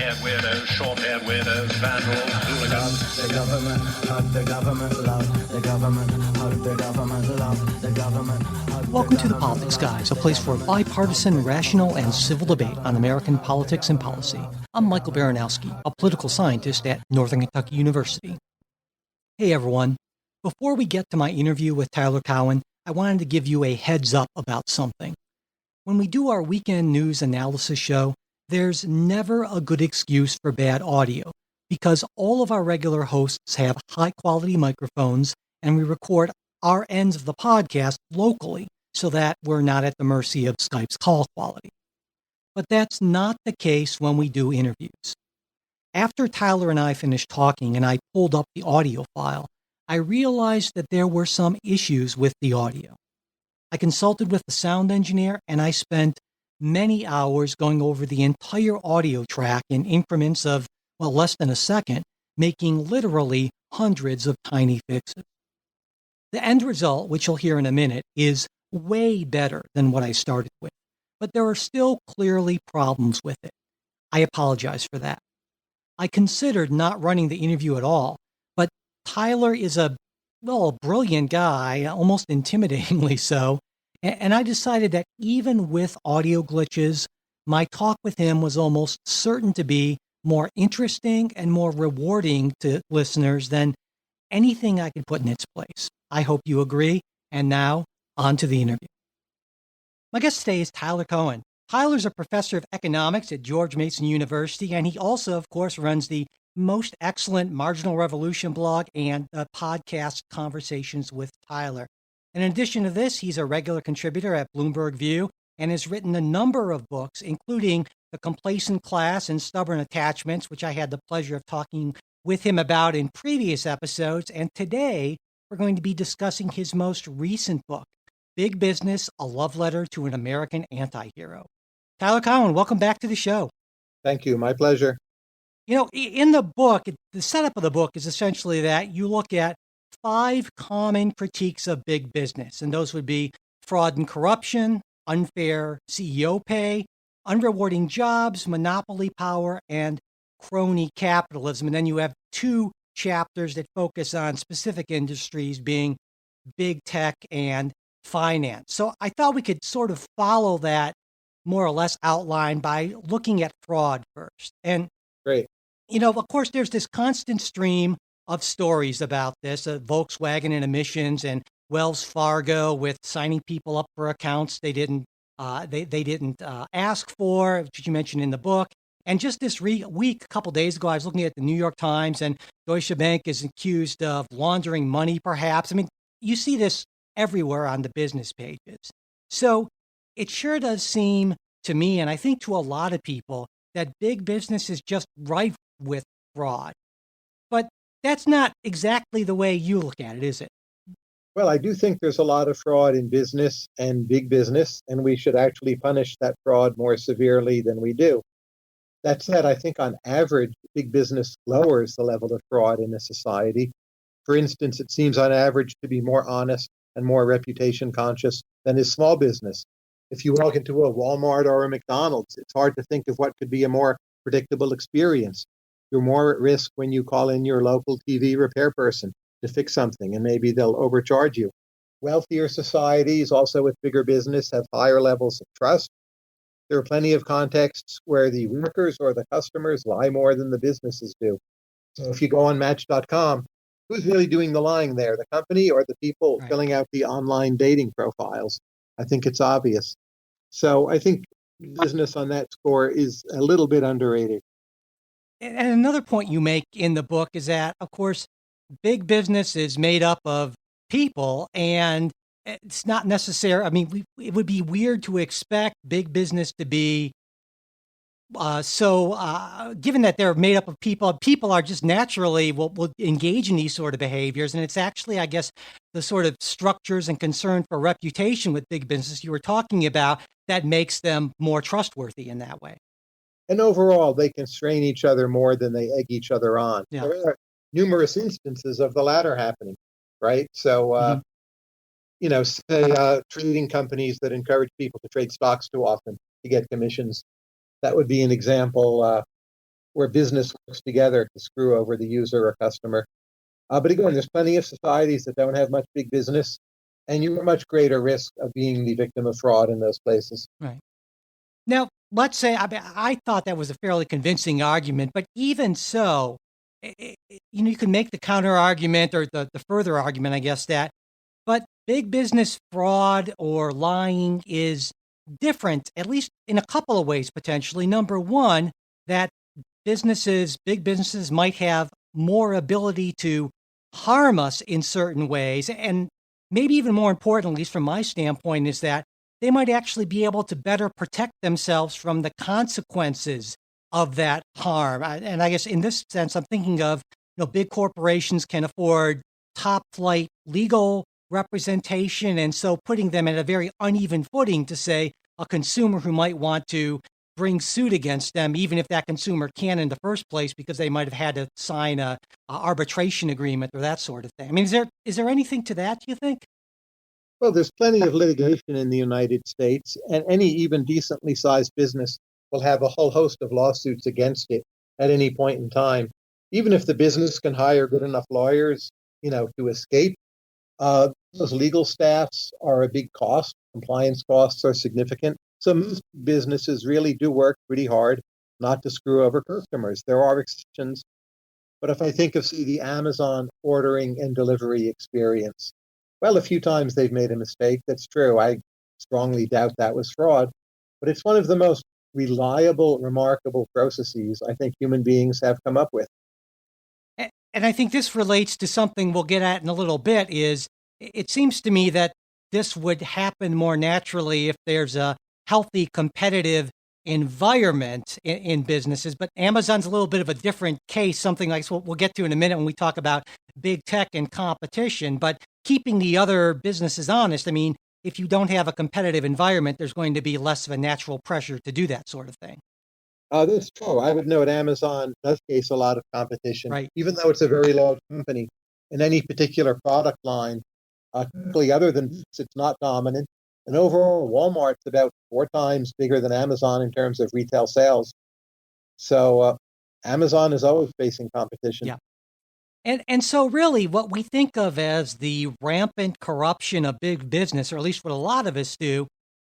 long-haired weirdos, short-haired weirdos, vandals, hooligans. The government, hug the government, love the government, hug the government, love the government. Welcome to The Politics Guys, a place for bipartisan, rational, and civil debate on American politics and policy. I'm Michael Baranowski, a political scientist at Northern Kentucky University. Hey everyone. Before we get to my interview with Tyler Cowen, I wanted to give you a heads up about something. When we do our weekend news analysis show, there's never a good excuse for bad audio because all of our regular hosts have high-quality microphones and we record our ends of the podcast locally so that we're not at the mercy of Skype's call quality. But that's not the case when we do interviews. After Tyler and I finished talking and I pulled up the audio file, I realized that there were some issues with the audio. I consulted with the sound engineer and I spent many hours going over the entire audio track in increments of, less than a second, making literally hundreds of tiny fixes. The end result, which you'll hear in a minute, is way better than what I started with, but there are still clearly problems with it. I apologize for that. I considered not running the interview at all, but Tyler is a brilliant guy, almost intimidatingly so, and I decided that even with audio glitches, my talk with him was almost certain to be more interesting and more rewarding to listeners than anything I could put in its place. I hope you agree. And now, on to the interview. My guest today is Tyler Cowen. Tyler's a professor of economics at George Mason University, and he also, of course, runs the most excellent Marginal Revolution blog and podcast Conversations with Tyler. In addition to this, he's a regular contributor at Bloomberg View and has written a number of books, including The Complacent Class and Stubborn Attachments, which I had the pleasure of talking with him about in previous episodes. And today, we're going to be discussing his most recent book, Big Business, A Love Letter to an American Anti-Hero. Tyler Cowen, welcome back to the show. Thank you. My pleasure. You know, in the book, the setup of the book is essentially that you look at 5 common critiques of big business, and those would be fraud and corruption, unfair CEO pay, unrewarding jobs, monopoly power, and crony capitalism. And then you have 2 chapters that focus on specific industries being big tech and finance. So I thought we could sort of follow that more or less outline by looking at fraud first. And, Great. You know, of course, there's this constant stream of stories about this, Volkswagen and emissions and Wells Fargo with signing people up for accounts they didn't ask for, which you mentioned in the book. And just this week, a couple days ago, I was looking at the New York Times, and Deutsche Bank is accused of laundering money, perhaps. I mean, you see this everywhere on the business pages. So it sure does seem to me, and I think to a lot of people, that big business is just rife with fraud. But that's not exactly the way you look at it, is it? Well, I do think there's a lot of fraud in business and big business, and we should actually punish that fraud more severely than we do. That said, I think on average, big business lowers the level of fraud in a society. For instance, it seems on average to be more honest and more reputation conscious than is small business. If you walk into a Walmart or a McDonald's, it's hard to think of what could be a more predictable experience. You're more at risk when you call in your local TV repair person to fix something, and maybe they'll overcharge you. Wealthier societies, also with bigger business, have higher levels of trust. There are plenty of contexts where the workers or the customers lie more than the businesses do. So if you go on Match.com, who's really doing the lying there, the company or the people filling out the online dating profiles? I think it's obvious. So I think business on that score is a little bit underrated. And another point you make in the book is that, of course, big business is made up of people, and it's not necessary. I mean, it would be weird to expect big business to be given that they're made up of people are just naturally will engage in these sort of behaviors. And it's actually, I guess, the sort of structures and concern for reputation with big business you were talking about that makes them more trustworthy in that way. And overall, they constrain each other more than they egg each other on. Yeah. There are numerous instances of the latter happening, right? So, say trading companies that encourage people to trade stocks too often to get commissions. That would be an example. where business works together to screw over the user or customer. But again, there's plenty of societies that don't have much big business, and you're at much greater risk of being the victim of fraud in those places. Right. Now, let's say I thought that was a fairly convincing argument, but even so, you can make the counter argument or the further argument, I guess, that but big business fraud or lying is different, at least in a couple of ways, potentially. Number one, that big businesses might have more ability to harm us in certain ways. And maybe even more important, at least from my standpoint, is that they might actually be able to better protect themselves from the consequences of that harm. And I guess in this sense, I'm thinking of, big corporations can afford top flight legal representation. And so putting them at a very uneven footing to say a consumer who might want to bring suit against them, even if that consumer can in the first place, because they might have had to sign a arbitration agreement or that sort of thing. I mean, is there anything to that, do you think? Well, there's plenty of litigation in the United States, and any even decently sized business will have a whole host of lawsuits against it at any point in time. Even if the business can hire good enough lawyers, to escape, those legal staffs are a big cost. Compliance costs are significant. So most businesses really do work pretty hard not to screw over customers. There are exceptions. But if I think of, say, the Amazon ordering and delivery experience, well, a few times they've made a mistake. That's true. I strongly doubt that was fraud. But it's one of the most reliable, remarkable processes I think human beings have come up with. And I think this relates to something we'll get at in a little bit, is it seems to me that this would happen more naturally if there's a healthy competitive environment in businesses. But Amazon's a little bit of a different case, something like we'll get to in a minute when we talk about big tech and competition. But keeping the other businesses honest, I mean, if you don't have a competitive environment, there's going to be less of a natural pressure to do that sort of thing. That's true. I would note Amazon does face a lot of competition, Right. even though it's a very large company in any particular product line. Typically, other than books, it's not dominant. And overall, Walmart's about 4 times bigger than Amazon in terms of retail sales. So Amazon is always facing competition. Yeah. And so really what we think of as the rampant corruption of big business, or at least what a lot of us do,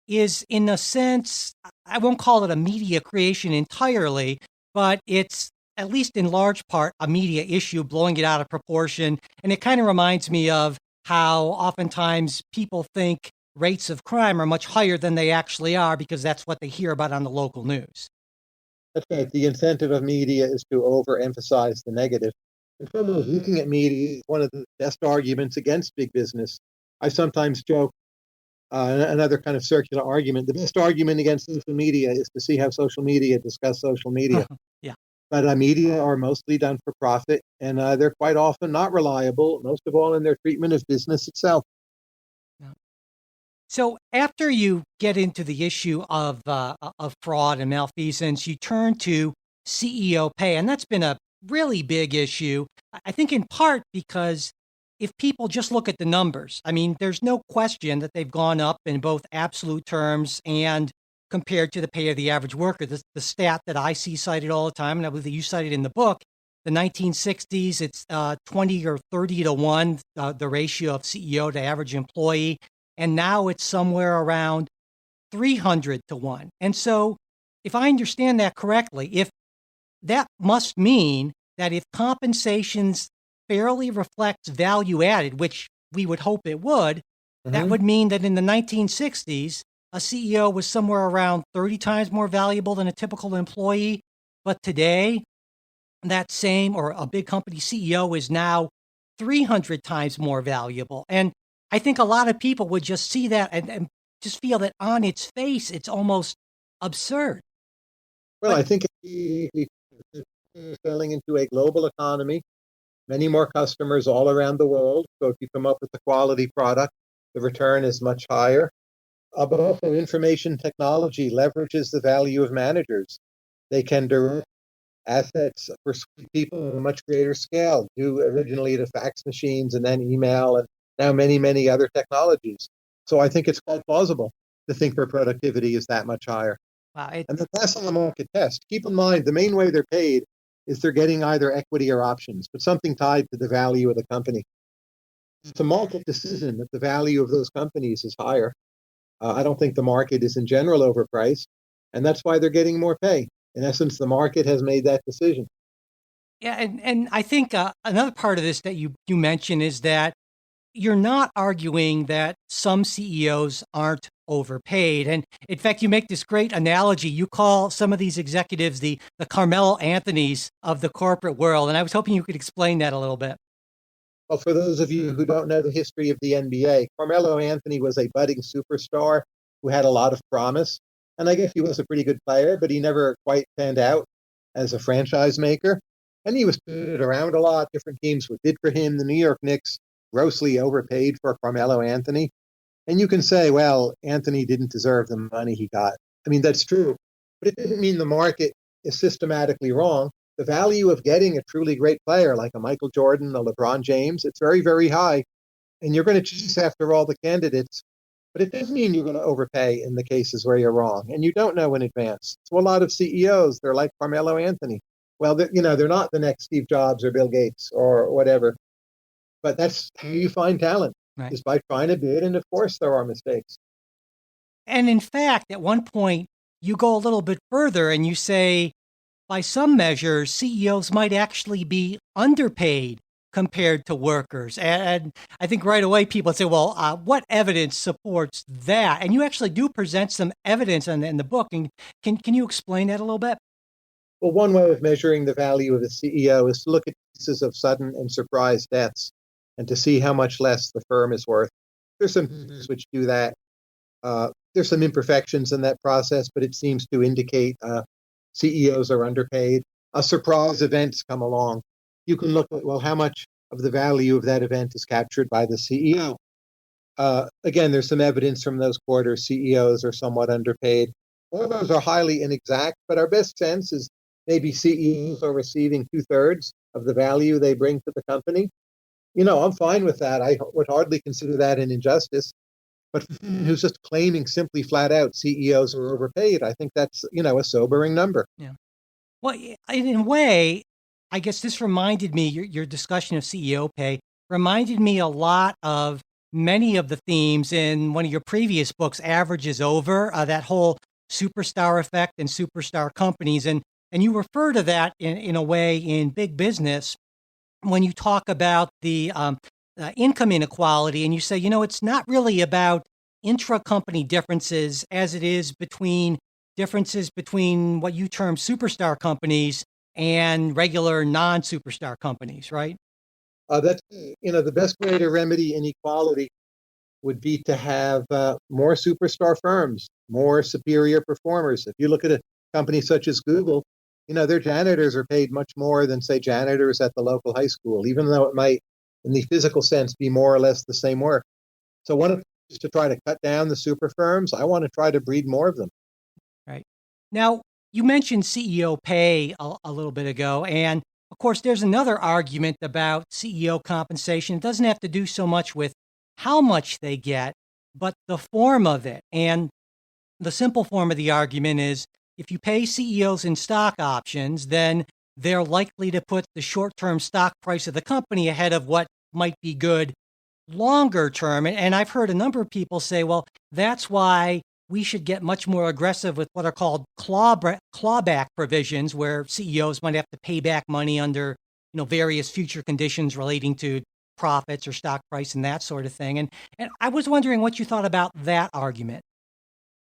is in a sense, I won't call it a media creation entirely, but it's at least in large part a media issue, blowing it out of proportion. And it kind of reminds me of how oftentimes people think rates of crime are much higher than they actually are because that's what they hear about on the local news. That's right. The incentive of media is to overemphasize the negative. In terms of looking at media, one of the best arguments against big business. I sometimes joke, another kind of circular argument, the best argument against social media is to see how social media discuss social media. Yeah. But media are mostly done for profit, and they're quite often not reliable, most of all in their treatment of business itself. So after you get into the issue of fraud and malfeasance, you turn to CEO pay, and that's been a really big issue. I think in part because if people just look at the numbers, I mean, there's no question that they've gone up in both absolute terms and compared to the pay of the average worker. The stat that I see cited all the time, and I believe that you cited in the book, the 1960s, it's 20 or 30 to 1, the ratio of CEO to average employee. And now it's somewhere around 300 to 1. And so if I understand that correctly, if that must mean that if compensations fairly reflects value added, which we would hope it would, that would mean that in the 1960s, a CEO was somewhere around 30 times more valuable than a typical employee. But today, that same or a big company CEO is now 300 times more valuable. And I think a lot of people would just see that and just feel that on its face, it's almost absurd. Well, I think we're selling into a global economy, many more customers all around the world. So if you come up with a quality product, the return is much higher. But also information technology leverages the value of managers. They can direct assets for people at a much greater scale, due originally to fax machines and then email and now many, many other technologies. So I think it's quite plausible to think their productivity is that much higher. Wow, And that's on the market test. Keep in mind, the main way they're paid is they're getting either equity or options, but something tied to the value of the company. It's a market decision that the value of those companies is higher. I don't think the market is in general overpriced, and that's why they're getting more pay. In essence, the market has made that decision. Yeah, and I think another part of this that you mentioned is that you're not arguing that some CEOs aren't overpaid. And in fact, you make this great analogy. You call some of these executives the Carmelo Anthonys of the corporate world. And I was hoping you could explain that a little bit. Well, for those of you who don't know the history of the NBA, Carmelo Anthony was a budding superstar who had a lot of promise. And I guess he was a pretty good player, but he never quite panned out as a franchise maker. And he was booted around a lot. Different teams did for him. The New York Knicks grossly overpaid for Carmelo Anthony. And you can say, well, Anthony didn't deserve the money he got. I mean, that's true. But it doesn't mean the market is systematically wrong. The value of getting a truly great player like a Michael Jordan, a LeBron James, it's very, very high. And you're going to chase after all the candidates. But it doesn't mean you're going to overpay in the cases where you're wrong. And you don't know in advance. So a lot of CEOs, they're like Carmelo Anthony. Well, they're not the next Steve Jobs or Bill Gates or whatever. But that's how you find talent, Right. is by trying to bid. And of course, there are mistakes. And in fact, at one point, you go a little bit further and you say, by some measures, CEOs might actually be underpaid compared to workers. And I think right away people say, well, what evidence supports that? And you actually do present some evidence in the book. And can you explain that a little bit? Well, one way of measuring the value of a CEO is to look at cases of sudden and surprise deaths and to see how much less the firm is worth. There's some things which do that. There's some imperfections in that process, but it seems to indicate CEOs are underpaid. A surprise events come along. You can look at, well, how much of the value of that event is captured by the CEO? Again, there's some evidence from those quarters. CEOs are somewhat underpaid. All those are highly inexact, but our best sense is maybe CEOs are receiving 2/3 of the value they bring to the company. I'm fine with that. I would hardly consider that an injustice. But who's just claiming simply flat out CEOs are overpaid, I think that's, a sobering number. Yeah. Well, in a way, I guess this reminded me, your discussion of CEO pay reminded me a lot of many of the themes in one of your previous books, Averages Over, that whole superstar effect and superstar companies. And you refer to that in a way in Big Business when you talk about the income inequality, and you say, it's not really about intra-company differences as it is differences between what you term superstar companies and regular non-superstar companies, right? That's, the best way to remedy inequality would be to have more superstar firms, more superior performers. If you look at a company such as Google, their janitors are paid much more than, say, janitors at the local high school, even though it might, in the physical sense, be more or less the same work. So one of is to try to cut down the super firms. I want to try to breed more of them. Right. Now, you mentioned CEO pay a little bit ago. And of course, there's another argument about CEO compensation. It doesn't have to do so much with how much they get, but the form of it. And the simple form of the argument is if you pay CEOs in stock options, then they're likely to put the short-term stock price of the company ahead of what might be good longer term. And I've heard a number of people say, well, that's why we should get much more aggressive with what are called clawback provisions, where CEOs might have to pay back money under, various future conditions relating to profits or stock price and that sort of thing. And I was wondering what you thought about that argument.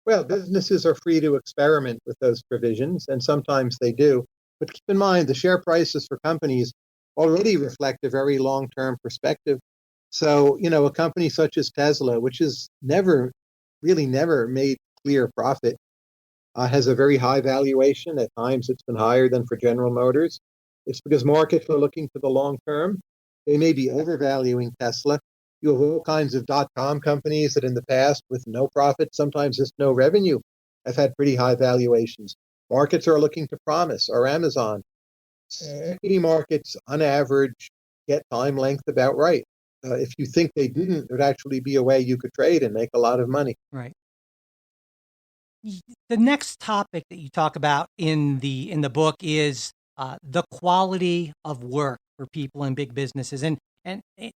Well, businesses are free to experiment with those provisions, and sometimes they do. But keep in mind, the share prices for companies already reflect a very long-term perspective. So, a company such as Tesla, which has really never made clear profit, has a very high valuation. At times, it's been higher than for General Motors. It's because markets are looking for the long term. They may be overvaluing Tesla. You have all kinds of dot-com companies that in the past, with no profit, sometimes just no revenue, have had pretty high valuations. Markets are looking to promise, or Amazon. Equity markets, on average, get time length about right. If you think they didn't, there'd actually be a way you could trade and make a lot of money. Right. The next topic that you talk about in the book is the quality of work for people in big businesses. And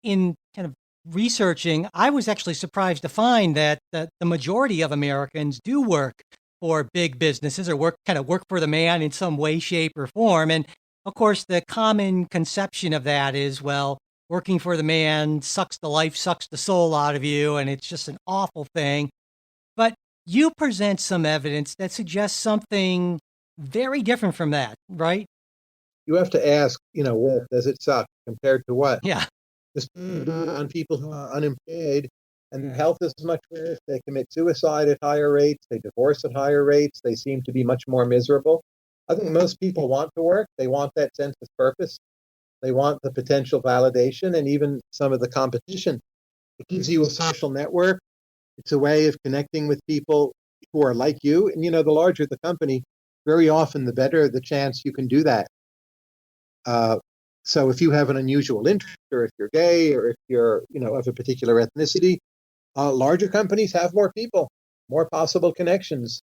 in kind of researching, I was actually surprised to find that the majority of Americans do work for big businesses or work for the man in some way, shape, or form. And of course, the common conception of that is, well, working for the man sucks the life, sucks the soul out of you, and it's just an awful thing. But you present some evidence that suggests something very different from that, right? You have to ask, well, does it suck compared to what? Yeah. This on people who are unemployed and their health is much worse. They commit suicide at higher rates. They divorce at higher rates. They seem to be much more miserable. I think most people want to work. They want that sense of purpose. They want the potential validation and even some of the competition. It gives you a social network. It's a way of connecting with people who are like you. And, the larger the company, very often the better the chance you can do that. So if you have an unusual interest, or if you're gay, or if you're, of a particular ethnicity, larger companies have more people, more possible connections.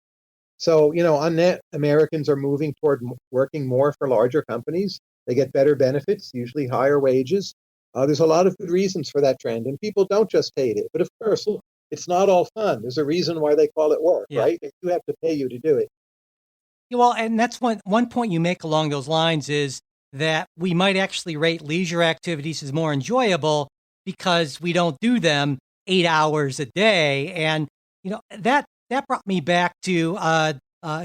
So, on net, Americans are moving toward working more for larger companies. They get better benefits, usually higher wages. There's a lot of good reasons for that trend, and people don't just hate it. But of course, it's not all fun. There's a reason why they call it work, Yeah. right? They do have to pay you to do it. Yeah, well, and that's one point you make along those lines is that we might actually rate leisure activities as more enjoyable because we don't do them 8 hours a day. And, that brought me back to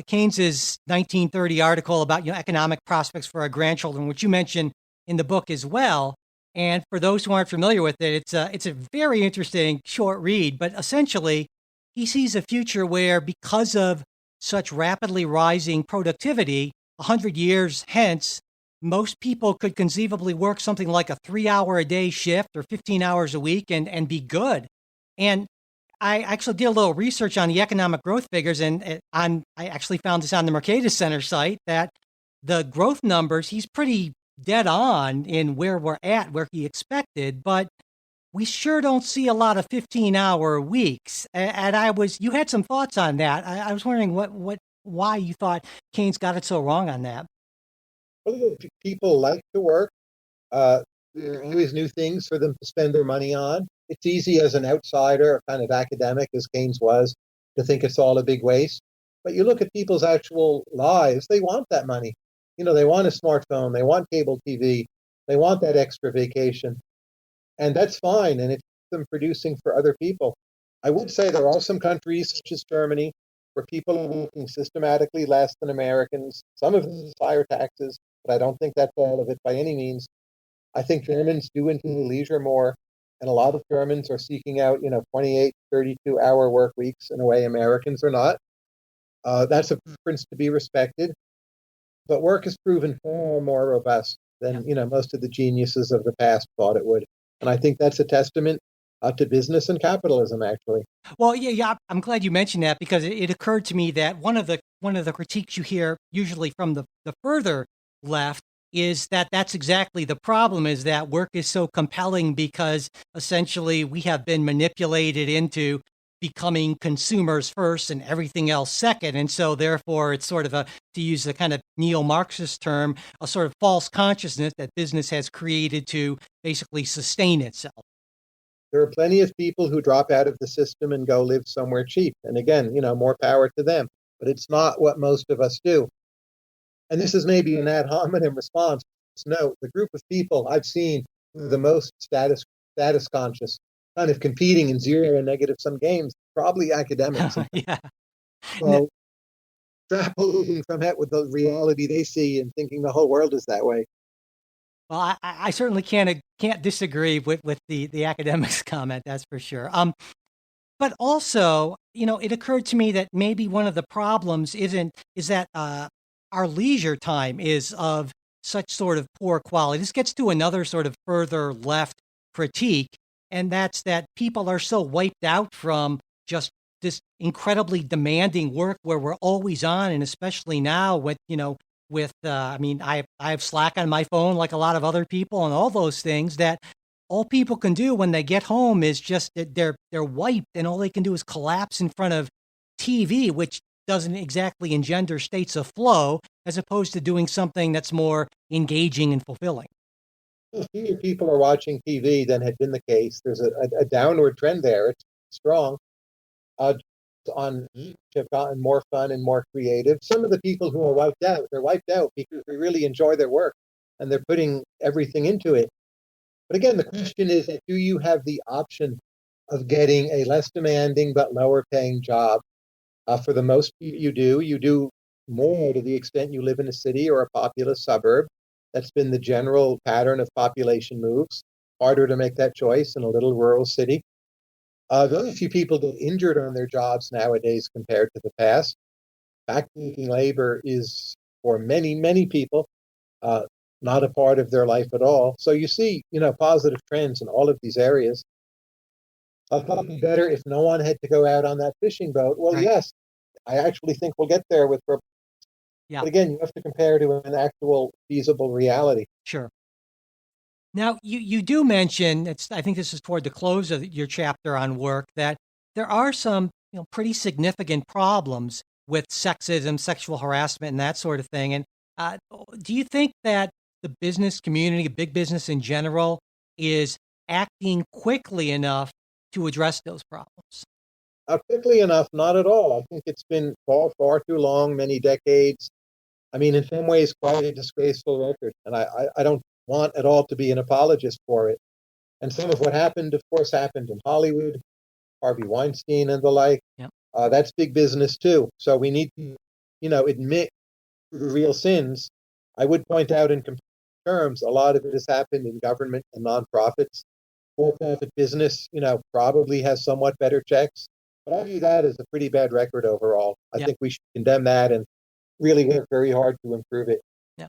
Keynes's 1930 article about, economic prospects for our grandchildren, which you mentioned in the book as well. And for those who aren't familiar with it, it's a very interesting short read, but essentially he sees a future where because of such rapidly rising productivity, 100 years hence, most people could conceivably work something like a 3-hour-a-day shift or 15 hours a week and be good. And I actually did a little research on the economic growth figures, and I actually found this on the Mercatus Center site that the growth numbers, he's pretty dead on in where we're at, where he expected, but we sure don't see a lot of 15-hour weeks. And you had some thoughts on that. I was wondering why you thought Keynes got it so wrong on that. Well, people like to work. There are always new things for them to spend their money on. It's easy as an outsider, a kind of academic as Keynes was, to think it's all a big waste. But you look at people's actual lives, they want that money. They want a smartphone, they want cable TV, they want that extra vacation. And that's fine. And it's them producing for other people. I would say there are some countries, such as Germany, where people are working systematically less than Americans. Some of them higher taxes, but I don't think that's all of it by any means. I think Germans do enjoy leisure more, and a lot of Germans are seeking out, 28, 32-hour work weeks in a way Americans are not. That's a preference to be respected. But work has proven far more robust than, most of the geniuses of the past thought it would. And I think that's a testament to business and capitalism, actually. Well, yeah, I'm glad you mentioned that because it occurred to me that one of the critiques you hear usually from the further left is that that's exactly the problem, is that work is so compelling because essentially we have been manipulated into becoming consumers first and everything else second. And so therefore it's sort of to use the kind of neo-Marxist term, a sort of false consciousness that business has created to basically sustain itself. There are plenty of people who drop out of the system and go live somewhere cheap. And again, more power to them. But it's not what most of us do. And this is maybe an ad hominem response. No, the group of people I've seen the most status conscious, kind of competing in zero and negative sum games, probably academics. Yeah. So extrapolating from that with the reality they see and thinking the whole world is that way. Well, I certainly can't disagree with the academics comment, that's for sure. But also, it occurred to me that maybe one of the problems is that our leisure time is of such sort of poor quality. This gets to another sort of further left critique, and that's that people are so wiped out from just this incredibly demanding work where we're always on, and especially now with I have Slack on my phone like a lot of other people and all those things that all people can do when they get home is just that they're wiped, and all they can do is collapse in front of TV, which doesn't exactly engender states of flow. as opposed to doing something that's more engaging and fulfilling. Fewer people are watching TV than had been the case. There's a downward trend there. It's strong. On have gotten more fun and more creative. Some of the people who are wiped out, they're wiped out because they really enjoy their work and they're putting everything into it. But again, the question is, do you have the option of getting a less demanding but lower paying job? For the most people, you do more to the extent you live in a city or a populous suburb. That's been the general pattern of population moves. Harder to make that choice in a little rural city. Very few people get injured on their jobs nowadays compared to the past. Backbreaking labor is, for many, many people, uh, not a part of their life at all. So you see, positive trends in all of these areas. I thought it'd be better if no one had to go out on that fishing boat. Well, Right. yes, I actually think we'll get there with. Yeah. But again, you have to compare to an actual feasible reality. Sure. Now, you do mention, I think this is toward the close of your chapter on work, that there are some pretty significant problems with sexism, sexual harassment, and that sort of thing. And do you think that the business community, big business in general, is acting quickly enough to address those problems? Quickly enough, not at all. I think it's been far too long, many decades. I mean, in some ways, quite a disgraceful record. And I don't want at all to be an apologist for it. And some of what happened, of course, happened in Hollywood, Harvey Weinstein and the like. Yep. That's big business too. So we need to, admit the real sins. I would point out in terms, a lot of it has happened in government and nonprofits. For-profit business, probably has somewhat better checks. But I view that as a pretty bad record overall. I Yep. think we should condemn that and really work very hard to improve it. Yeah,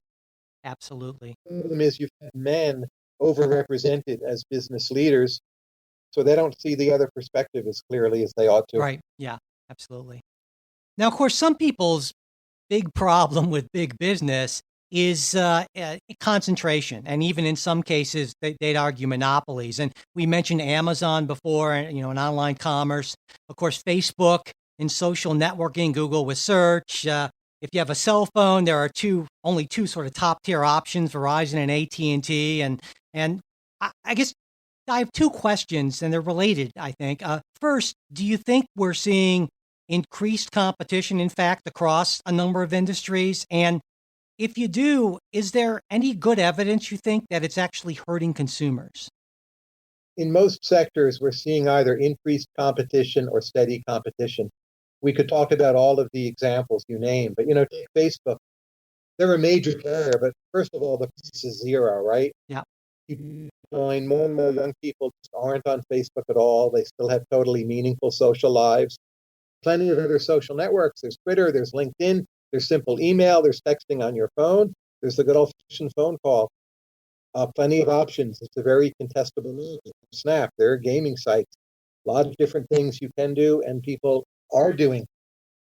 absolutely. The problem is you've had men overrepresented as business leaders, so they don't see the other perspective as clearly as they ought to. Right. Yeah, absolutely. Now, of course, some people's big problem with big business is concentration. And even in some cases, they'd argue monopolies. And we mentioned Amazon before, and in online commerce. Of course, Facebook in social networking, Google with search. If you have a cell phone, there are only two sort of top tier options, Verizon and AT&T. And I guess I have two questions, and they're related, I think. First, do you think we're seeing increased competition, in fact, across a number of industries? And if you do, is there any good evidence, you think, that it's actually hurting consumers? In most sectors, we're seeing either increased competition or steady competition. We could talk about all of the examples you name, but take Facebook. They're a major player, but first of all, the price is zero, right? Yeah. You find more and more young people just aren't on Facebook at all. They still have totally meaningful social lives. Plenty of other social networks. There's Twitter, there's LinkedIn, there's simple email, there's texting on your phone, there's the good old-fashioned phone call. Plenty of options. It's a very contestable market. Snap, there are gaming sites. A lot of different things you can do, and people are doing.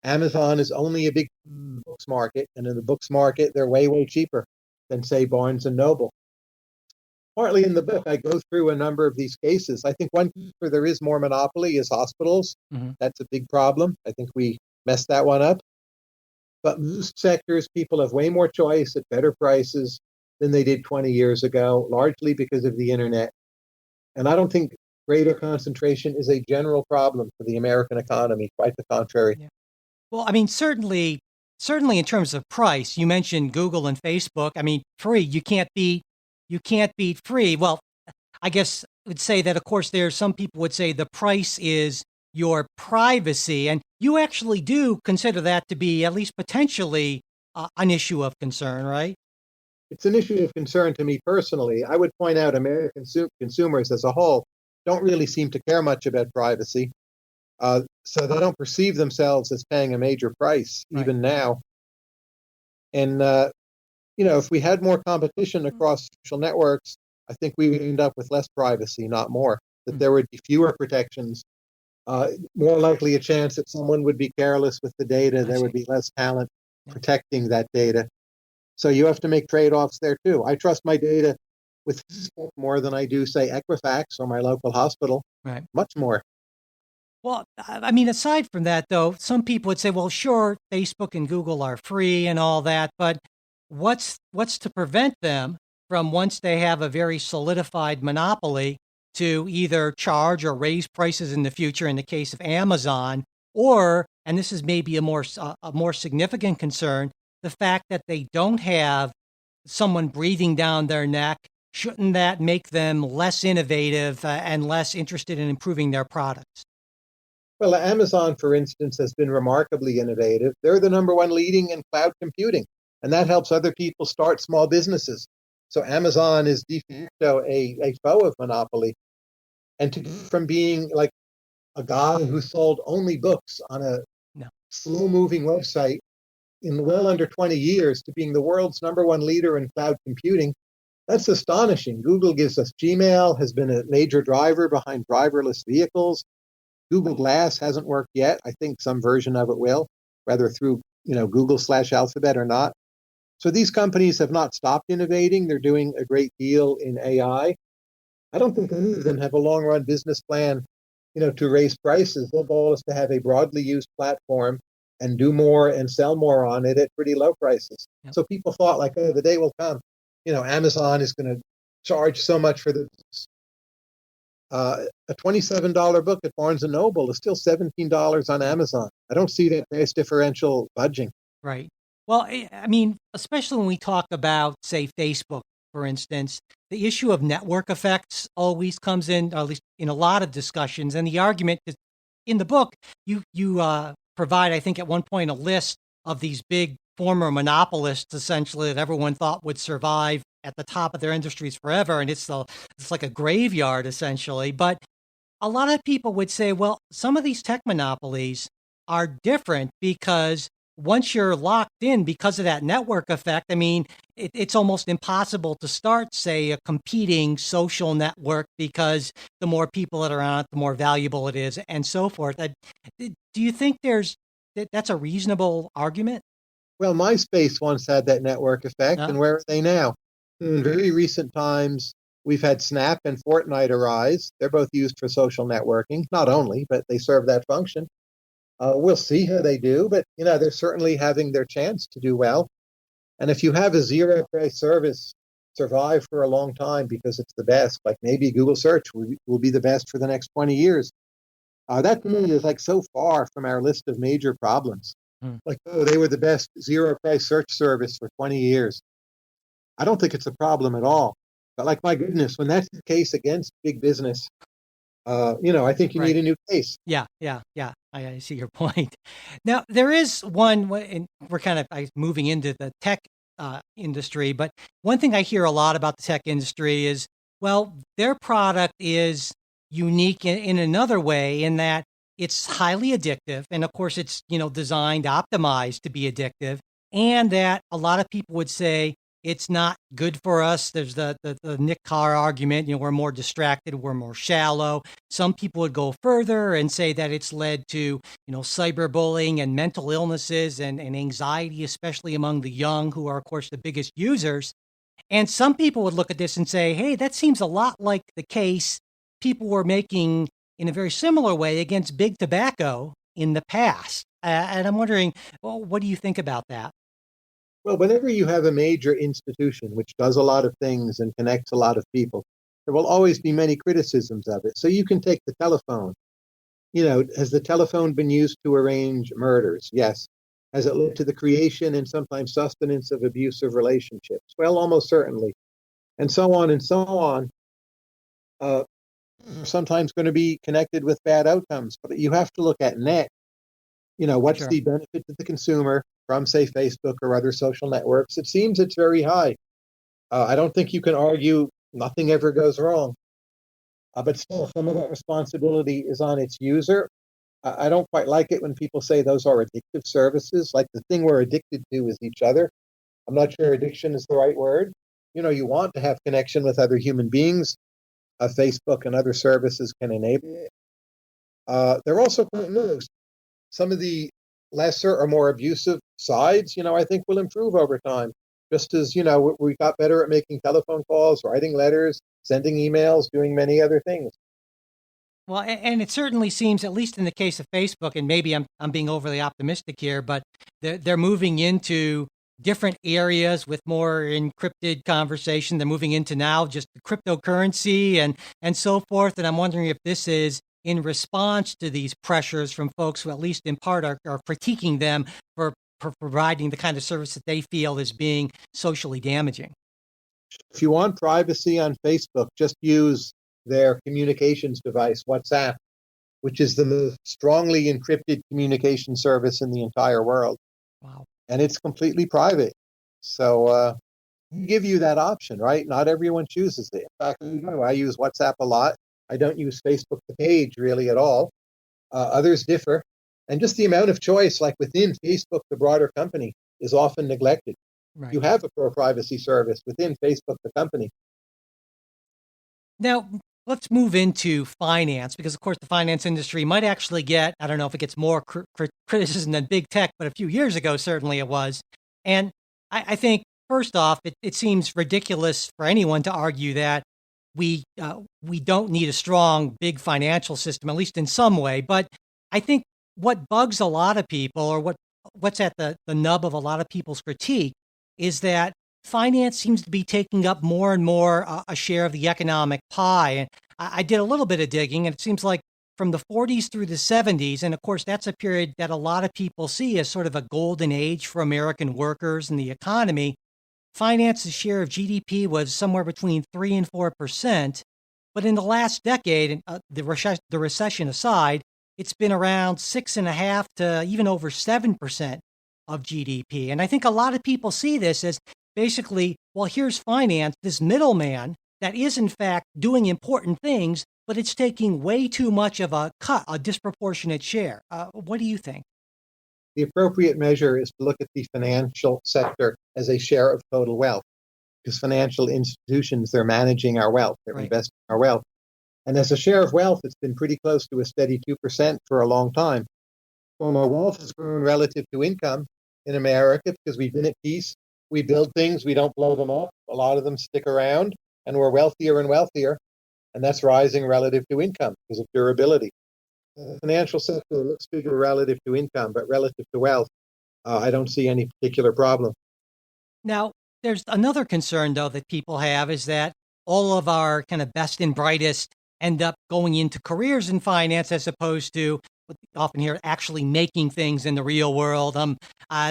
Amazon is only a big books market, and in the books market, they're way, way cheaper than, say, Barnes and Noble. Partly in the book, I go through a number of these cases. I think one where there is more monopoly is hospitals. Mm-hmm. That's a big problem. I think we messed that one up. But most sectors, people have way more choice at better prices than they did 20 years ago, largely because of the internet. And I don't think greater concentration is a general problem for the American economy. Quite the contrary. Yeah. Well, I mean, certainly in terms of price, you mentioned Google and Facebook. I mean, free, you can't beat free. Well, I guess I would say that, of course, some people would say the price is your privacy. And you actually do consider that to be at least potentially an issue of concern, right? It's an issue of concern to me personally. I would point out American consumers as a whole don't really seem to care much about privacy. So they don't perceive themselves as paying a major price, even now. And, if we had more competition across social networks, I think we would end up with less privacy, not more. That there would be fewer protections, more likely a chance that someone would be careless with the data. There would be less talent protecting that data. So you have to make trade-offs there too. I trust my data with Facebook more than I do, say, Equifax or my local hospital. Right. Much more. Well, I mean, aside from that, though, some people would say, well, sure, Facebook and Google are free and all that, but what's to prevent them from once they have a very solidified monopoly to either charge or raise prices in the future in the case of Amazon, or, and this is maybe a more significant concern, the fact that they don't have someone breathing down their neck. Shouldn't that make them less innovative and less interested in improving their products? Well, Amazon, for instance, has been remarkably innovative. They're the number one leading in cloud computing, and that helps other people start small businesses. So Amazon is de facto a foe of monopoly. And from being like a guy who sold only books on a No. slow moving website in well under 20 years to being the world's number one leader in cloud computing, that's astonishing. Google gives us Gmail, has been a major driver behind driverless vehicles. Google Glass hasn't worked yet. I think some version of it will, whether through Google/Alphabet or not. So these companies have not stopped innovating. They're doing a great deal in AI. I don't think any of them have a long run business plan, to raise prices. Their goal is to have a broadly used platform and do more and sell more on it at pretty low prices. Yep. So people thought like, oh, the day will come. Amazon is going to charge so much for this. A $27 book at Barnes and Noble is still $17 on Amazon. I don't see that price differential budging. Right. Well, I mean, especially when we talk about, say, Facebook, for instance, the issue of network effects always comes in, or at least in a lot of discussions. And the argument is in the book, you provide, I think, at one point, a list of these big former monopolists, essentially, that everyone thought would survive at the top of their industries forever. And it's like a graveyard, essentially. But a lot of people would say, well, some of these tech monopolies are different because once you're locked in because of that network effect, I mean, it's almost impossible to start, say, a competing social network because the more people that are on it, the more valuable it is, and so forth. Do you think that's a reasonable argument? Well, MySpace once had that network effect, No? and where are they now? In very recent times, we've had Snap and Fortnite arise. They're both used for social networking, not only, but they serve that function. We'll see how they do, but they're certainly having their chance to do well. And if you have a zero price service survive for a long time because it's the best, like maybe Google search will be the best for the next 20 years. That to me is like so far from our list of major problems. Like, oh, they were the best zero price search service for 20 years. I don't think it's a problem at all. But like, my goodness, when that's the case against big business, I think you need a new case. Yeah. I see your point. Now, there is one, and we're kind of moving into the tech industry, but one thing I hear a lot about the tech industry is, well, their product is unique in another way in that it's highly addictive. And of course, it's, designed, optimized to be addictive. And that a lot of people would say, it's not good for us. There's the Nick Carr argument, we're more distracted, we're more shallow. Some people would go further and say that it's led to, cyberbullying and mental illnesses and anxiety, especially among the young, who are, of course, the biggest users. And some people would look at this and say, hey, that seems a lot like the case people were making in a very similar way against big tobacco in the past. And I'm wondering, well, what do you think about that? Well, whenever you have a major institution which does a lot of things and connects a lot of people, there will always be many criticisms of it. So you can take the telephone. Has the telephone been used to arrange murders? Yes. Has it led to the creation and sometimes sustenance of abusive relationships? Well, almost certainly. And so on and so on. Sometimes going to be connected with bad outcomes. But you have to look at net. What's Sure. the benefit to the consumer from, say, Facebook or other social networks? It seems it's very high. I don't think you can argue nothing ever goes wrong. But still, some of that responsibility is on its user. I don't quite like it when people say those are addictive services. Like, the thing we're addicted to is each other. I'm not sure addiction is the right word. You want to have connection with other human beings. Facebook and other services can enable it. They're also quite new. Some of the lesser or more abusive sides, I think will improve over time. Just as, we got better at making telephone calls, writing letters, sending emails, doing many other things. Well, and it certainly seems, at least in the case of Facebook, and maybe I'm being overly optimistic here, but they're moving into different areas with more encrypted conversation. They're moving into now just cryptocurrency and so forth. And I'm wondering if this is in response to these pressures from folks who, at least in part, are critiquing them for providing the kind of service that they feel is being socially damaging. If you want privacy on Facebook, just use their communications device, WhatsApp, which is the most strongly encrypted communication service in the entire world. Wow. And it's completely private. So give you that option, right? Not everyone chooses it. In fact, I use WhatsApp a lot. I don't use Facebook the page really at all. Others differ. And just the amount of choice, like within Facebook, the broader company, is often neglected. Right. You have a pro-privacy service within Facebook, the company. Now, let's move into finance, because, of course, the finance industry might actually get, I don't know if it gets more criticism than big tech, but a few years ago, certainly it was. And I think, first off, it seems ridiculous for anyone to argue that we don't need a strong, big financial system, at least in some way. But I think what bugs a lot of people, or what's at the nub of a lot of people's critique, is that finance seems to be taking up more and more a share of the economic pie. And I did a little bit of digging, and it seems like from the 40s through the 70s, and of course, that's a period that a lot of people see as sort of a golden age for American workers and the economy. Finance's share of GDP was somewhere between 3 and 4%. But in the last decade, the recession aside, it's been around 6.5 to even over 7% of GDP. And I think a lot of people see this as basically, well, here's finance, this middleman that is in fact doing important things, but it's taking way too much of a cut, a disproportionate share. What do you think? The appropriate measure is to look at the financial sector as a share of total wealth, because financial institutions, they're managing our wealth, they're investing our wealth. And as a share of wealth, it's been pretty close to a steady 2% for a long time. Well, our wealth has grown relative to income in America because we've been at peace. We build things, we don't blow them up. A lot of them stick around, and we're wealthier and wealthier. And that's rising relative to income because of durability. The financial sector looks bigger relative to income, but relative to wealth, I don't see any particular problem. Now, there's another concern, though, that people have is that all of our kind of best and brightest end up going into careers in finance as opposed to what we often hear actually making things in the real world.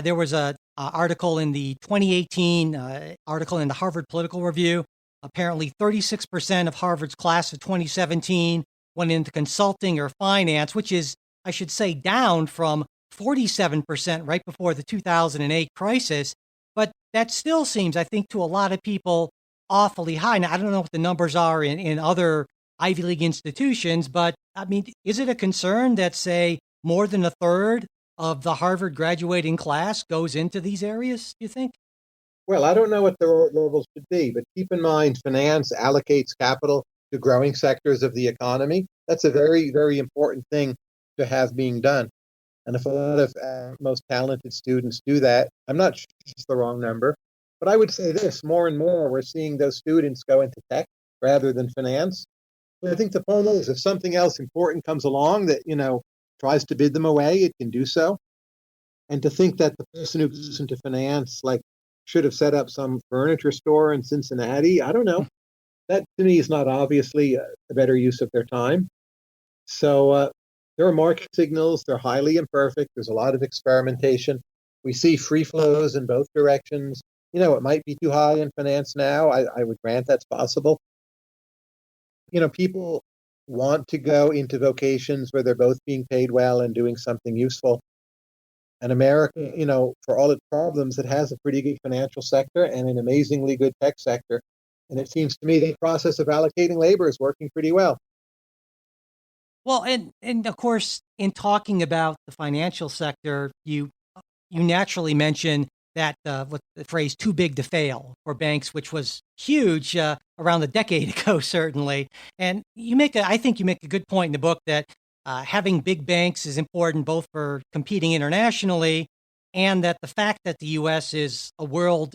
There was a article in the 2018 article in the Harvard Political Review. Apparently, 36% of Harvard's class of 2017 went into consulting or finance, which is, I should say, down from 47% right before the 2008 crisis. But that still seems, I think, to a lot of people awfully high. Now, I don't know what the numbers are in other Ivy League institutions, but I mean, is it a concern that, say, more than a third of the Harvard graduating class goes into these areas, do you think? Well, I don't know what the levels should be, but keep in mind, finance allocates capital to growing sectors of the economy. That's a very, very important thing to have being done. And if a lot of most talented students do that, I'm not sure it's the wrong number, but I would say this, more and more, we're seeing those students go into tech rather than finance. But I think the point is, if something else important comes along that, tries to bid them away, it can do so. And to think that the person who goes into finance, should have set up some furniture store in Cincinnati, I don't know. That, to me, is not obviously a better use of their time. So there are market signals. They're highly imperfect. There's a lot of experimentation. We see free flows in both directions. It might be too high in finance now. I would grant that's possible. People want to go into vocations where they're both being paid well and doing something useful. And America, for all its problems, it has a pretty good financial sector and an amazingly good tech sector. And it seems to me the process of allocating labor is working pretty well. Well, and of course, in talking about the financial sector, you naturally mention that what the phrase "too big to fail" for banks, which was huge around a decade ago, certainly. And I think you make a good point in the book that having big banks is important both for competing internationally, and that the fact that the U.S. is a world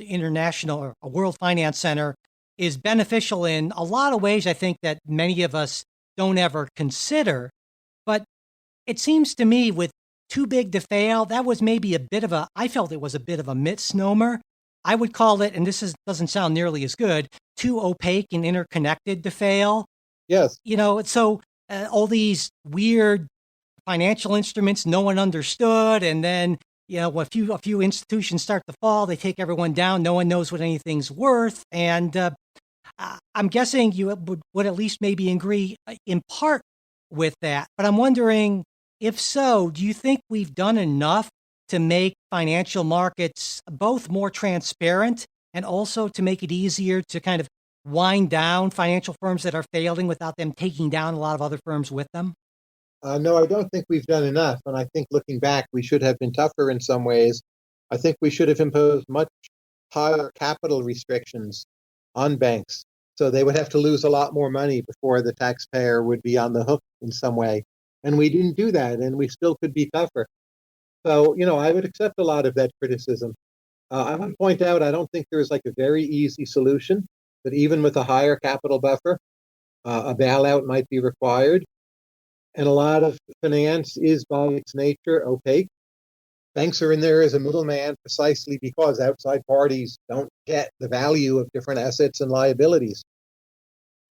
finance center is beneficial in a lot of ways. I think that many of us don't ever consider. But it seems to me with too big to fail, that was maybe I felt it was a bit of a misnomer. I would call it, and doesn't sound nearly as good, too opaque and interconnected to fail. Yes. So all these weird financial instruments no one understood, and then a few institutions start to fall, they take everyone down. No one knows what anything's worth, and I'm guessing you would at least maybe agree in part with that. But I'm wondering, if so, do you think we've done enough to make financial markets both more transparent and also to make it easier to kind of wind down financial firms that are failing without them taking down a lot of other firms with them? No, I don't think we've done enough. And I think looking back, we should have been tougher in some ways. I think we should have imposed much higher capital restrictions on banks. So they would have to lose a lot more money before the taxpayer would be on the hook in some way. And we didn't do that, and we still could be tougher. So, I would accept a lot of that criticism. I would point out, I don't think there's like a very easy solution, that even with a higher capital buffer, a bailout might be required. And a lot of finance is by its nature opaque. Banks are in there as a middleman precisely because outside parties don't get the value of different assets and liabilities.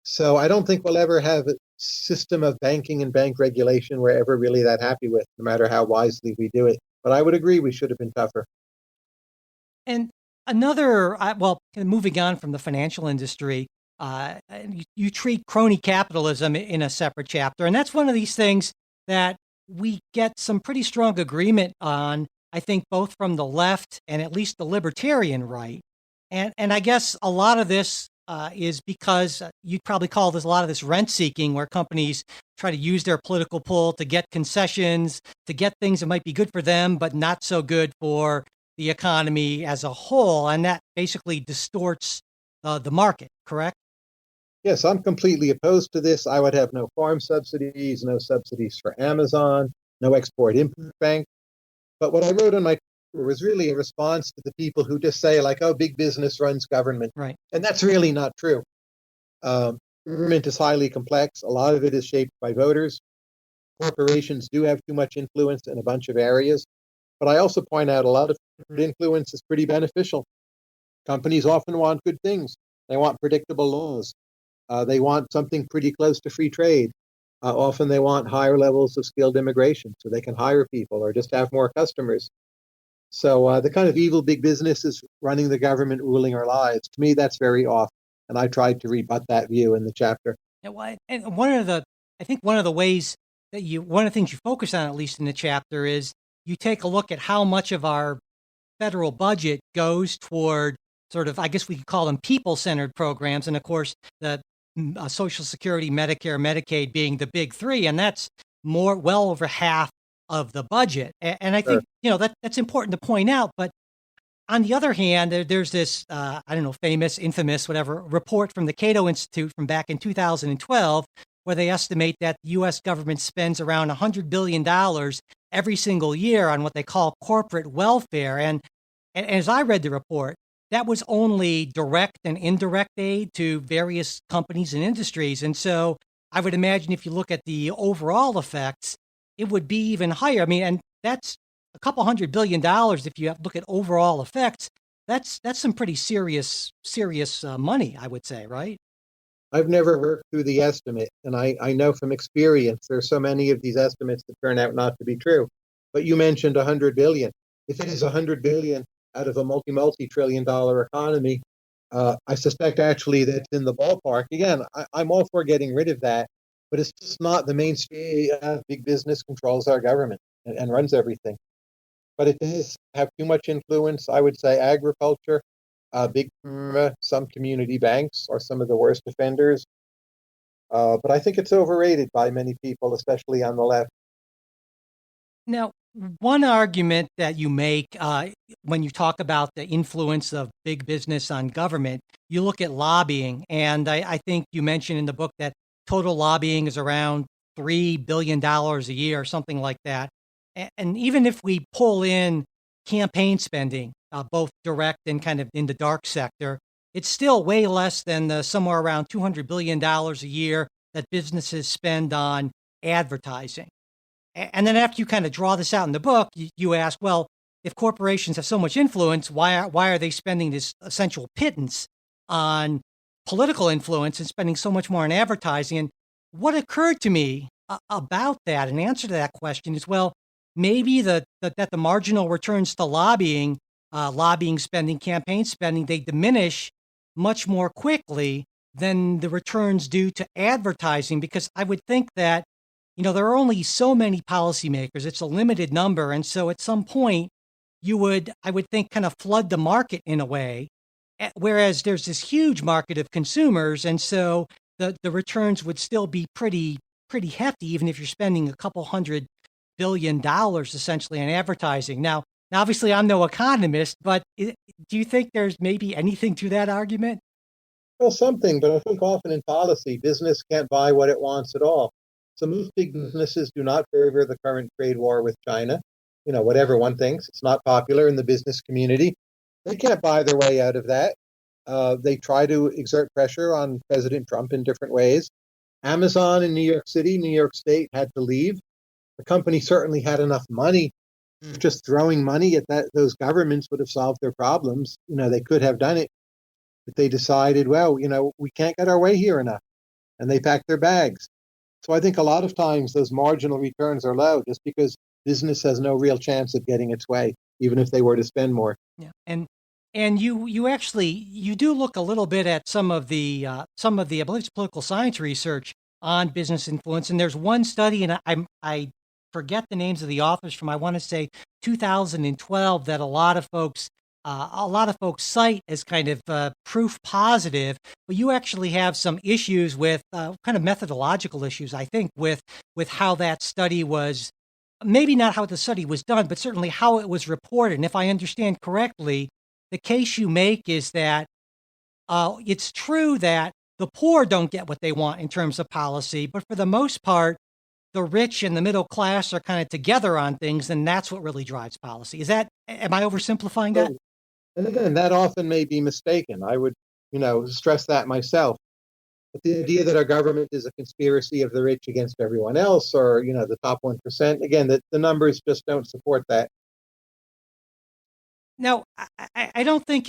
So I don't think we'll ever have a system of banking and bank regulation we're ever really that happy with, no matter how wisely we do it. But I would agree we should have been tougher. And moving on from the financial industry, you treat crony capitalism in a separate chapter. And that's one of these things that we get some pretty strong agreement on, I think, both from the left and at least the libertarian right. And I guess a lot of this is because you'd probably call a lot of this rent seeking, where companies try to use their political pull to get concessions, to get things that might be good for them, but not so good for the economy as a whole. And that basically distorts the market, correct? Yes, I'm completely opposed to this. I would have no farm subsidies, no subsidies for Amazon, no export-import bank. But what I wrote in my paper was really a response to the people who just say, like, oh, big business runs government. Right. And that's really not true. Government is highly complex. A lot of it is shaped by voters. Corporations do have too much influence in a bunch of areas. But I also point out a lot of influence is pretty beneficial. Companies often want good things. They want predictable laws. They want something pretty close to free trade. Often they want higher levels of skilled immigration so they can hire people or just have more customers. So the kind of evil big business is running the government, ruling our lives. To me, that's very off. And I tried to rebut that view in the chapter. And one of the things you focus on, at least in the chapter, is you take a look at how much of our federal budget goes toward sort of, I guess we could call them people-centered programs. And of course, the Social Security, Medicare, Medicaid being the big three, and that's well over half of the budget. And I think, that's important to point out. But on the other hand, there's this, famous, infamous, whatever, report from the Cato Institute from back in 2012, where they estimate that the U.S. government spends around $100 billion every single year on what they call corporate welfare. And as I read the report, that was only direct and indirect aid to various companies and industries. And so I would imagine if you look at the overall effects, it would be even higher. I mean, and that's a couple $100 billion. If you look at overall effects, that's some pretty serious money, I would say, right? I've never worked through the estimate, and I know from experience there's so many of these estimates that turn out not to be true. But you mentioned 100 billion. If it is 100 billion out of a multi-trillion dollar economy, I suspect actually that's in the ballpark. Again, I'm all for getting rid of that, but it's just not the mainstay. Big business controls our government and runs everything. But it does have too much influence. I would say agriculture, big pharma, some community banks are some of the worst offenders. But I think it's overrated by many people, especially on the left. Now, one argument that you make when you talk about the influence of big business on government, you look at lobbying. And I think you mentioned in the book that total lobbying is around $3 billion a year, or something like that. And even if we pull in campaign spending, both direct and kind of in the dark sector, it's still way less than the somewhere around $200 billion a year that businesses spend on advertising. And then after you kind of draw this out in the book, you ask, well, if corporations have so much influence, why are they spending this essential pittance on political influence and spending so much more on advertising? And what occurred to me about that, an answer to that question is, well, maybe that the marginal returns to lobbying spending, campaign spending, they diminish much more quickly than the returns due to advertising, because I would think that, there are only so many policymakers. It's a limited number. And so at some point, I would think, kind of flood the market in a way, whereas there's this huge market of consumers. And so the returns would still be pretty hefty, even if you're spending a couple $100 billion essentially on advertising. Now, obviously, I'm no economist, but do you think there's maybe anything to that argument? Well, something, but I think often in policy, business can't buy what it wants at all. So most big businesses do not favor the current trade war with China. Whatever one thinks, it's not popular in the business community. They can't buy their way out of that. They try to exert pressure on President Trump in different ways. Amazon in New York City, New York State had to leave. The company certainly had enough money. Just throwing money at those governments would have solved their problems. They could have done it, but they decided, well, we can't get our way here enough, and they packed their bags. So I think a lot of times those marginal returns are low just because business has no real chance of getting its way, even if they were to spend more. Yeah, and you actually you do look a little bit at some of the I believe it's political science research on business influence, and there's one study, and I forget the names of the authors from, I want to say 2012, that a lot of folks cite as kind of proof positive, but you actually have some issues with kind of methodological issues, I think, with how that study was, maybe not how the study was done, but certainly how it was reported. And if I understand correctly, the case you make is that it's true that the poor don't get what they want in terms of policy, but for the most part, the rich and the middle class are kind of together on things, and that's what really drives policy. Am I oversimplifying that? And again, that often may be mistaken. I would, stress that myself. But the idea that our government is a conspiracy of the rich against everyone else, or, the top 1%, again, the numbers just don't support that. No, I don't think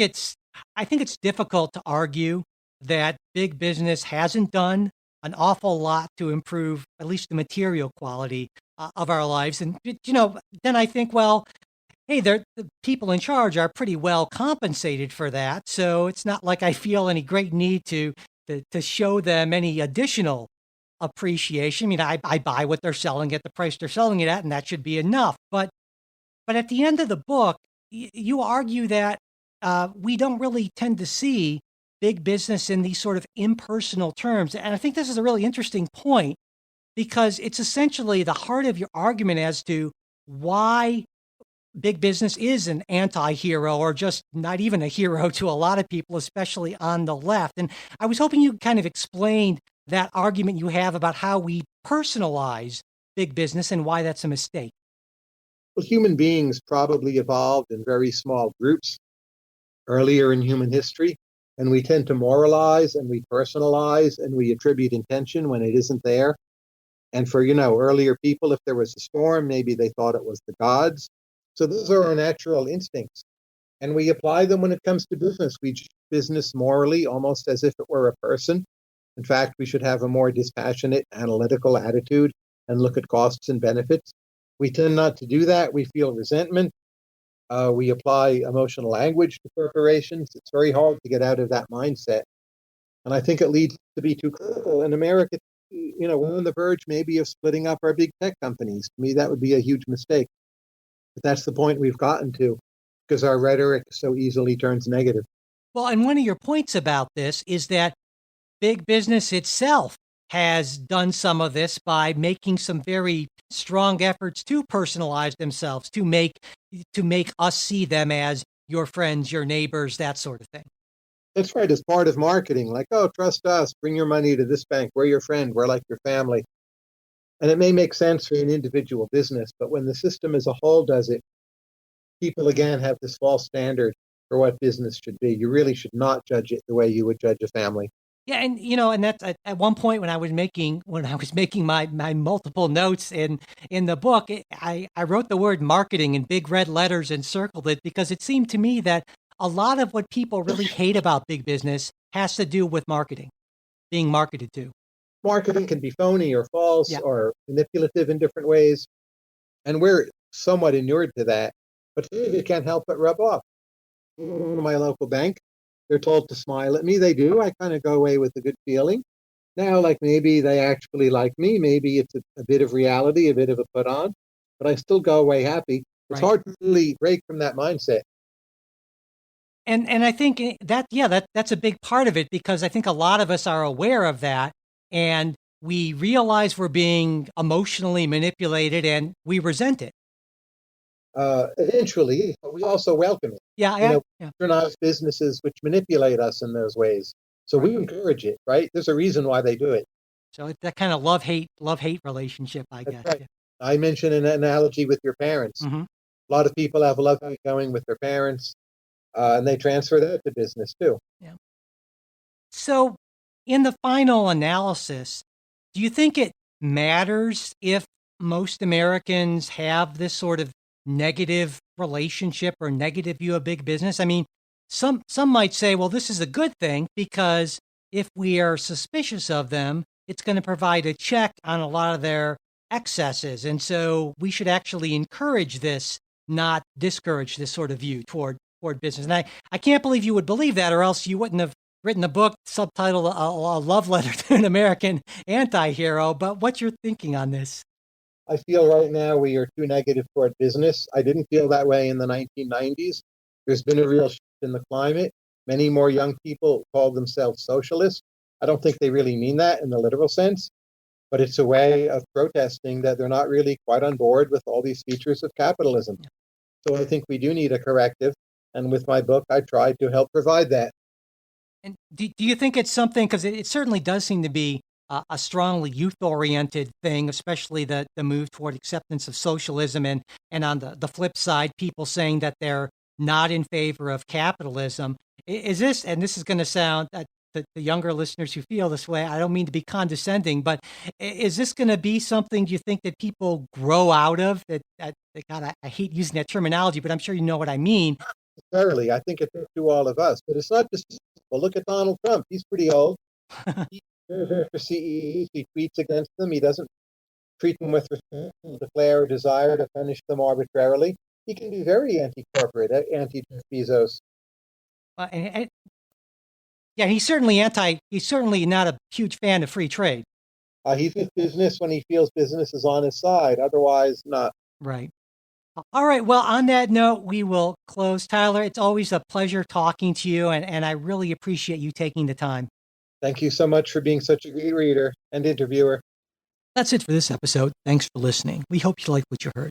I think it's difficult to argue that big business hasn't done an awful lot to improve at least the material quality of our lives. And, then I think, well, hey, the people in charge are pretty well compensated for that. So it's not like I feel any great need to show them any additional appreciation. I mean, I buy what they're selling at the price they're selling it at, and that should be enough. But at the end of the book, you argue that we don't really tend to see big business in these sort of impersonal terms. And I think this is a really interesting point, because it's essentially the heart of your argument as to why big business is an anti-hero, or just not even a hero to a lot of people, especially on the left. And I was hoping you kind of explained that argument you have about how we personalize big business and why that's a mistake. Well, human beings probably evolved in very small groups earlier in human history, and we tend to moralize and we personalize and we attribute intention when it isn't there. And for, earlier people, if there was a storm, maybe they thought it was the gods. So those are our natural instincts, and we apply them when it comes to business. We judge business morally, almost as if it were a person. In fact, we should have a more dispassionate, analytical attitude and look at costs and benefits. We tend not to do that. We feel resentment. We apply emotional language to corporations. It's very hard to get out of that mindset. And I think it leads to be too critical. In America, we're on the verge maybe of splitting up our big tech companies. To me, that would be a huge mistake. But that's the point we've gotten to, because our rhetoric so easily turns negative. Well, and one of your points about this is that big business itself has done some of this by making some very strong efforts to personalize themselves, to make us see them as your friends, your neighbors, that sort of thing. That's right. As part of marketing, like, oh, trust us, bring your money to this bank. We're your friend. We're like your family. And it may make sense for an individual business, but when the system as a whole does it, people again have this false standard for what business should be. You really should not judge it the way you would judge a family. Yeah, and that's at one point when I was making my multiple notes in the book, I wrote the word marketing in big red letters and circled it because it seemed to me that a lot of what people really hate about big business has to do with marketing, being marketed to. Marketing can be phony or false Yeah, or manipulative in different ways, and we're somewhat inured to that. But it can't help but rub off. I go to my local bank, they're told to smile at me. They do. I kind of go away with a good feeling. Now, like maybe they actually like me. Maybe it's a bit of reality, a bit of a put on, but I still go away happy. It's right. hard to really break from that mindset. And I think that's a big part of it because I think a lot of us are aware of that and we realize we're being emotionally manipulated and we resent it. Eventually, but we also welcome it. Yeah, You know, yeah. patronize businesses which manipulate us in those ways. So we encourage it, right? There's a reason why they do it. So it's that kind of love hate relationship, I That's guess. right. Yeah. I mentioned an analogy with your parents. Hmm. A lot of people have love going with their parents, and they transfer that to business too. Yeah. So, in the final analysis, do you think it matters if most Americans have this sort of negative relationship or negative view of big business? I mean, some might say, well, this is a good thing because if we are suspicious of them, it's going to provide a check on a lot of their excesses, and so we should actually encourage this, not discourage this sort of view toward business. And I can't believe you would believe that, or else you wouldn't have written a book subtitled a Love Letter to an American Anti-Hero. But what's your thinking on this? I feel right now we are too negative toward business. I didn't feel that way in the 1990s. There's been a real shift in the climate. Many more young people call themselves socialists. I don't think they really mean that in the literal sense, but it's a way of protesting that they're not really quite on board with all these features of capitalism. So I think we do need a corrective. And with my book, I tried to help provide that. And do you think it's something, because it certainly does seem to be a strongly youth-oriented thing, especially the move toward acceptance of socialism, and on the flip side, people saying that they're not in favor of capitalism. Is this, and this is going to sound, the younger listeners who feel this way, I don't mean to be condescending, but is this going to be something, do you think, that people grow out of? God, I hate using that terminology, but I'm sure you know what I mean. Thoroughly, I think it's to all of us. But it's not just, well, look at Donald Trump. He's pretty old. He's for CEOs. He tweets against them. He doesn't treat them with respect, declare a desire to punish them arbitrarily. He can be very anti-corporate, anti-Jeff Bezos. And yeah, he's certainly not a huge fan of free trade. He's with business when he feels business is on his side. Otherwise, not. Right. All right. Well, on that note, we will close. Tyler, it's always a pleasure talking to you, and I really appreciate you taking the time. Thank you so much for being such a great reader and interviewer. That's it for this episode. Thanks for listening. We hope you liked what you heard.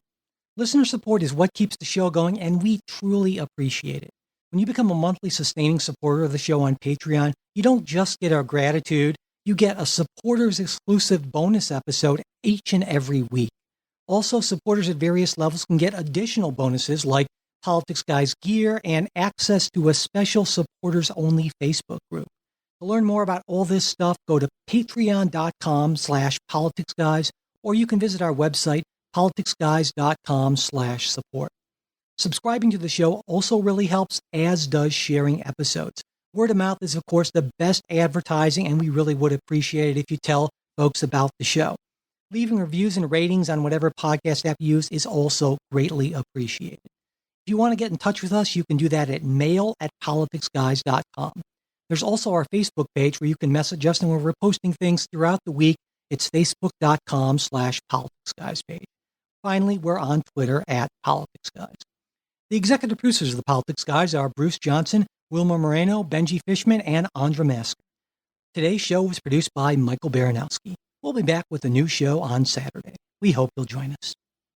Listener support is what keeps the show going, and we truly appreciate it. When you become a monthly sustaining supporter of the show on Patreon, you don't just get our gratitude, you get a supporters exclusive bonus episode each and every week. Also, supporters at various levels can get additional bonuses like Politics Guys gear and access to a special supporters-only Facebook group. To learn more about all this stuff, go to patreon.com/politicsguys, or you can visit our website, politicsguys.com/support. Subscribing to the show also really helps, as does sharing episodes. Word of mouth is, of course, the best advertising, and we really would appreciate it if you tell folks about the show. Leaving reviews and ratings on whatever podcast app you use is also greatly appreciated. If you want to get in touch with us, you can do that at mail@politicsguys.com. There's also our Facebook page where you can message us, and we're posting things throughout the week. It's facebook.com/politicsguys page. Finally, we're on Twitter @politicsguys. The executive producers of the Politics Guys are Bruce Johnson, Wilma Moreno, Benji Fishman, and Andra Masker. Today's show was produced by Michael Baranowski. We'll be back with a new show on Saturday. We hope you'll join us.